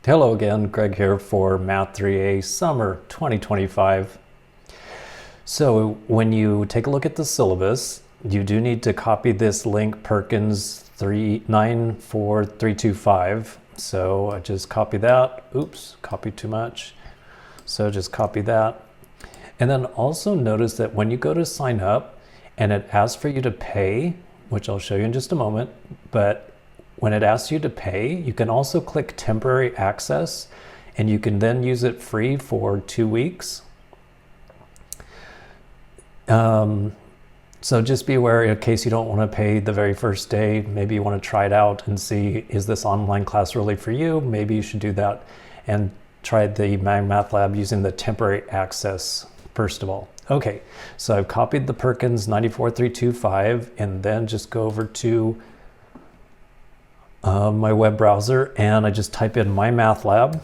Hello again, Greg here for Math 3A Summer 2025. So when you take a look at the syllabus, you do need to copy this link Perkins 94325. So I just copy that. Oops, copied too much. So just copy that. And then also notice that when you go to sign up and it asks for you to pay, which I'll show you in just a moment, but when it asks you to pay, you can also click temporary access and you can then use it free for 2 weeks. So just be aware in case you don't want to pay the very first day. Maybe you want to try it out and see, is this online class really for you? Maybe you should do that and try the MyMathLab using the temporary access first of all. Okay, so I've copied the Perkins 94325 and then just go over to my web browser and I just type in MyMathLab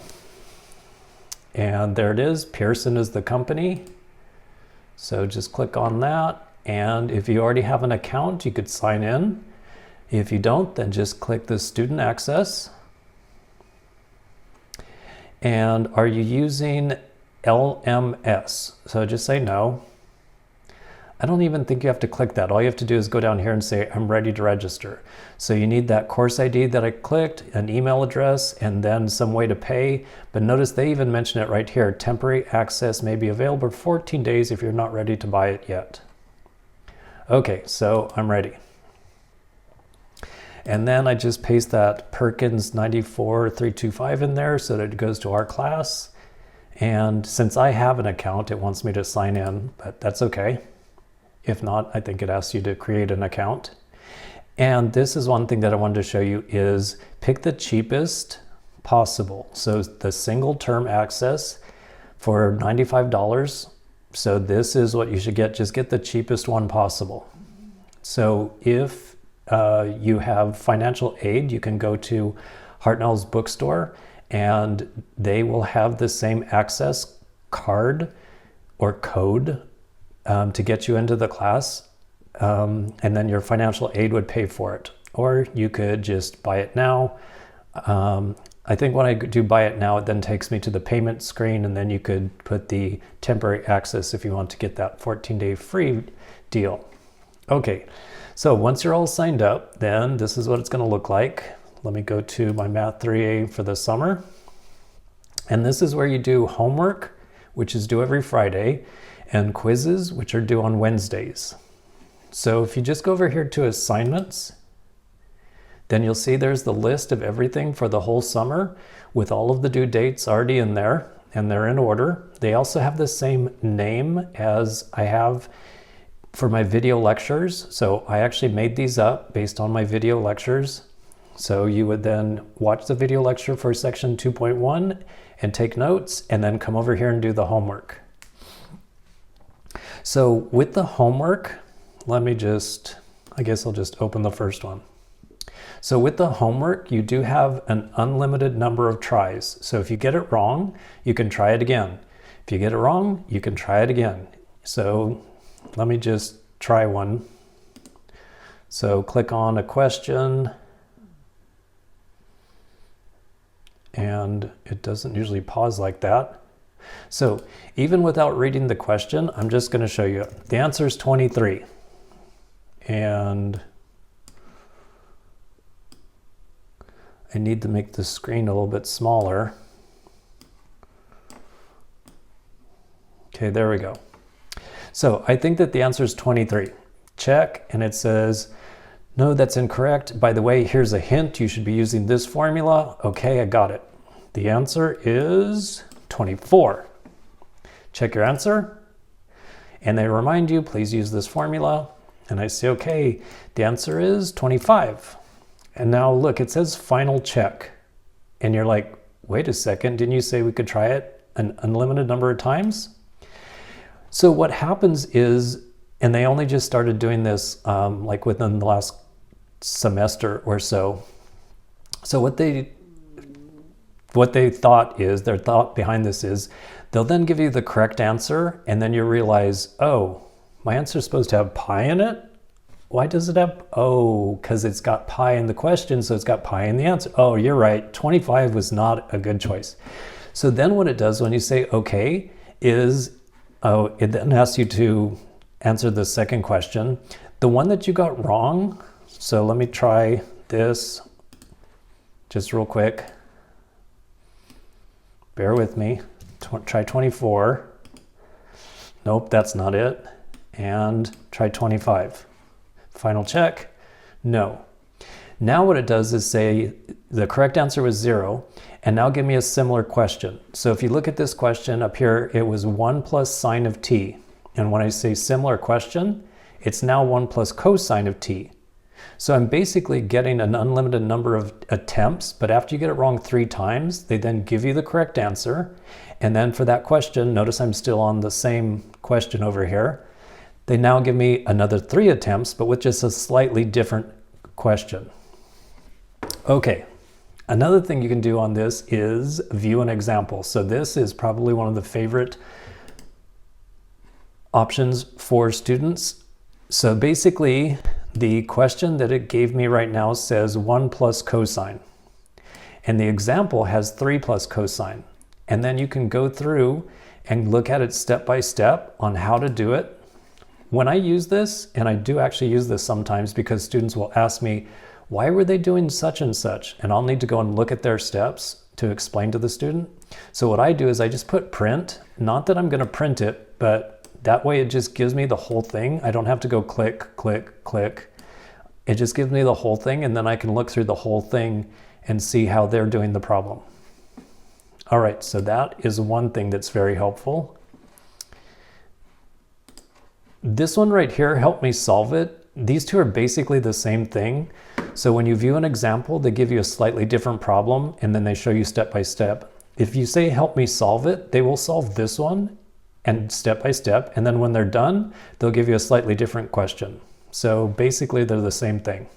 and there it is. Pearson is the company. So just click on that, and if you already have an account, you could sign in. If you don't, then just click the student access. And are you using LMS? So just say no. I don't even think you have to click that. All you have to do is go down here and say, I'm ready to register. So you need that course ID that I clicked, an email address, and then some way to pay. But notice they even mention it right here. Temporary access may be available for 14 days if you're not ready to buy it yet. Okay, so I'm ready. And then I just paste that Perkins 94325 in there so that it goes to our class. And since I have an account, it wants me to sign in, but that's okay. If not, I think it asks you to create an account. And this is one thing that I wanted to show you is pick the cheapest possible. So the single term access for $95. So this is what you should get. Just get the cheapest one possible. So if you have financial aid, you can go to Hartnell's bookstore and they will have the same access card or code to get you into the class, and then your financial aid would pay for it. Or you could just buy it now. I think when I do buy it now, it then takes me to the payment screen, and then you could put the temporary access if you want to get that 14-day free deal. Okay, so once you're all signed up, then this is what it's going to look like. Let me go to my Math 3A for the summer. And this is where you do homework, which is due every Friday, and quizzes, which are due on Wednesdays. So if you just go over here to assignments, then you'll see there's the list of everything for the whole summer with all of the due dates already in there, and they're in order. They also have the same name as I have for my video lectures. So I actually made these up based on my video lectures. So you would then watch the video lecture for section 2.1 and take notes, and then come over here and do the homework. So with the homework, I guess I'll just open the first one. So with the homework, you do have an unlimited number of tries. So if you get it wrong, you can try it again. If you get it wrong, you can try it again. So let me just try one. So click on a question. And it doesn't usually pause like that. So even without reading the question, I'm just going to show you. The answer is 23. And I need to make the screen a little bit smaller. Okay, there we go. So I think that the answer is 23. Check, and it says, no, that's incorrect. By the way, here's a hint. You should be using this formula. Okay, I got it. The answer is 24. Check your answer. And they remind you, please use this formula. And I say, okay, the answer is 25. And now look, it says final check. And you're like, wait a second, didn't you say we could try it an unlimited number of times? So what happens is, and they only just started doing this like within the last semester or so. So what they thought is, their thought behind this is, they'll then give you the correct answer, and then you realize, oh, my answer is supposed to have pi in it? Why does it have, oh, because it's got pi in the question, so it's got pi in the answer. Oh, you're right, 25 was not a good choice. So then what it does when you say okay is, oh, it then asks you to answer the second question. The one that you got wrong, so let me try this just real quick. Bear with me. Try 24. Nope, that's not it. And try 25. Final check. No. Now what it does is say the correct answer was 0, and now give me a similar question. So if you look at this question up here, it was 1 plus sine of t. And when I say similar question, it's now 1 plus cosine of t. So I'm basically getting an unlimited number of attempts, but after you get it wrong 3 times, they then give you the correct answer. And then for that question, notice I'm still on the same question over here. They now give me another 3 attempts, but with just a slightly different question. Okay, another thing you can do on this is view an example. So this is probably one of the favorite options for students. So basically, the question that it gave me right now says 1 plus cosine. And the example has 3 plus cosine. And then you can go through and look at it step by step on how to do it. When I use this, and I do actually use this sometimes because students will ask me, why were they doing such and such? And I'll need to go and look at their steps to explain to the student. So what I do is I just put print, not that I'm going to print it, but that way it just gives me the whole thing. I don't have to go click, click, click. It just gives me the whole thing, and then I can look through the whole thing and see how they're doing the problem. All right, so that is one thing that's very helpful. This one right here helped me solve it. These two are basically the same thing. So when you view an example, they give you a slightly different problem, and then they show you step by step. If you say, help me solve it, they will solve this one and step by step. And then when they're done, they'll give you a slightly different question. So basically they're the same thing.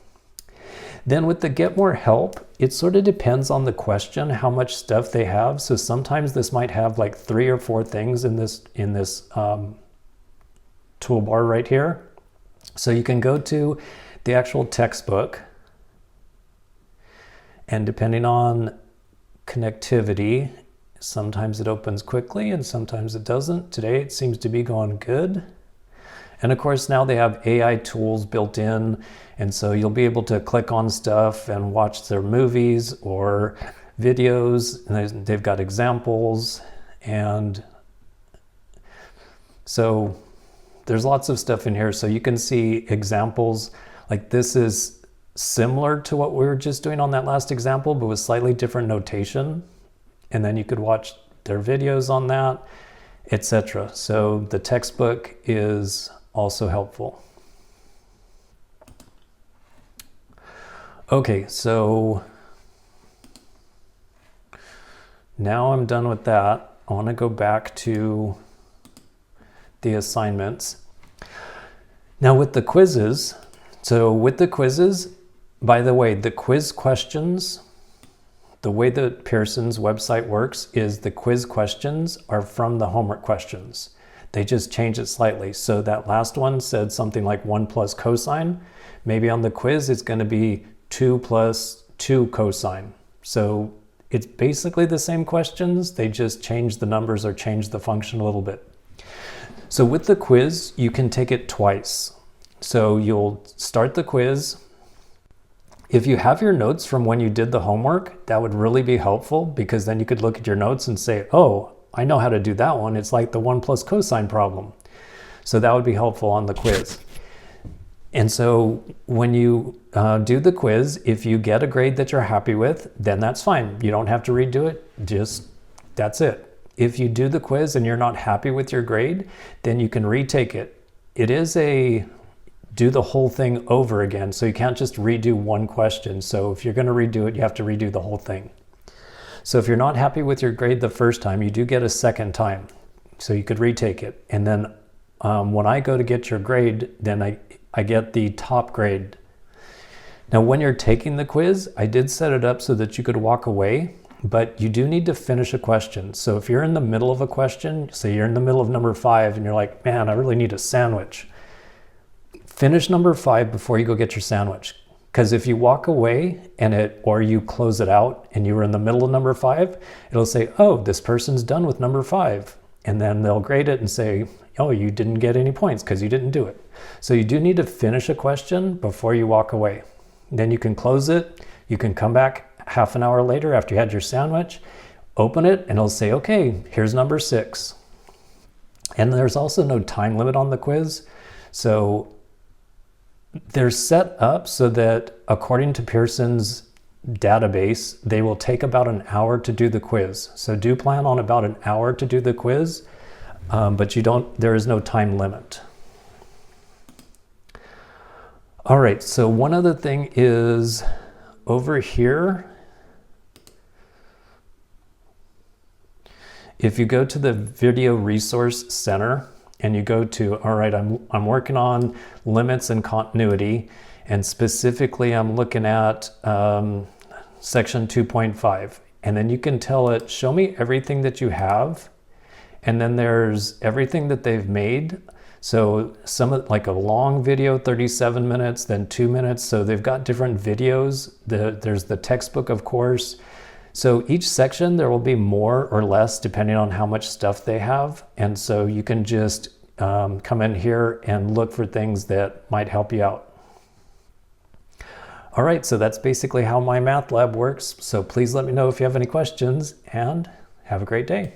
Then with the get more help, it sort of depends on the question, how much stuff they have. So sometimes this might have like 3 or 4 things in this toolbar right here. So you can go to the actual textbook, and depending on connectivity, sometimes it opens quickly and sometimes it doesn't. Today it seems to be going good. And of course now they have AI tools built in, and so you'll be able to click on stuff and watch their movies or videos, and they've got examples, and so there's lots of stuff in here. So you can see examples, like this is similar to what we were just doing on that last example, but with slightly different notation. And then you could watch their videos on that, etc. So the textbook is also helpful. Okay, so now I'm done with that. I want to go back to the assignments. Now with the quizzes, by the way, the quiz questions, the way that Pearson's website works is the quiz questions are from the homework questions. They just change it slightly. So that last one said something like 1 plus cosine. Maybe on the quiz, it's going to be 2 plus 2 cosine. So it's basically the same questions. They just change the numbers or change the function a little bit. So with the quiz, you can take it twice. So you'll start the quiz. If you have your notes from when you did the homework, that would really be helpful, because then you could look at your notes and say, oh, I know how to do that one. It's like the 1 plus cosine problem. So that would be helpful on the quiz. And so when you do the quiz, if you get a grade that you're happy with, then that's fine. You don't have to redo it. That's it. If you do the quiz and you're not happy with your grade, then you can retake it. It is a do the whole thing over again. So you can't just redo one question. So if you're going to redo it, you have to redo the whole thing. So if you're not happy with your grade the first time, you do get a second time. So you could retake it. And then when I go to get your grade, then I get the top grade. Now, when you're taking the quiz, I did set it up so that you could walk away, but you do need to finish a question. So if you're in the middle of a question, say you're in the middle of number 5 and you're like, man, I really need a sandwich. Finish number 5 before you go get your sandwich. Because if you walk away or you close it out and you were in the middle of number 5, it'll say, oh, this person's done with number 5. And then they'll grade it and say, oh, you didn't get any points because you didn't do it. So you do need to finish a question before you walk away. Then you can close it. You can come back half an hour later after you had your sandwich, open it, and it'll say, okay, here's number 6. And there's also no time limit on the quiz. So they're set up so that according to Pearson's database, they will take about an hour to do the quiz. So do plan on about an hour to do the quiz, but there is no time limit. All right, so one other thing is over here, if you go to the Video Resource Center and you go to, all right, I'm working on limits and continuity, and specifically I'm looking at section 2.5, and then you can tell it, show me everything that you have, and then there's everything that they've made. So like a long video, 37 minutes, then 2 minutes. So they've got different videos. There's the textbook, of course. So each section, there will be more or less depending on how much stuff they have. And so you can just come in here and look for things that might help you out. All right, so that's basically how MyMathLab works. So please let me know if you have any questions, and have a great day.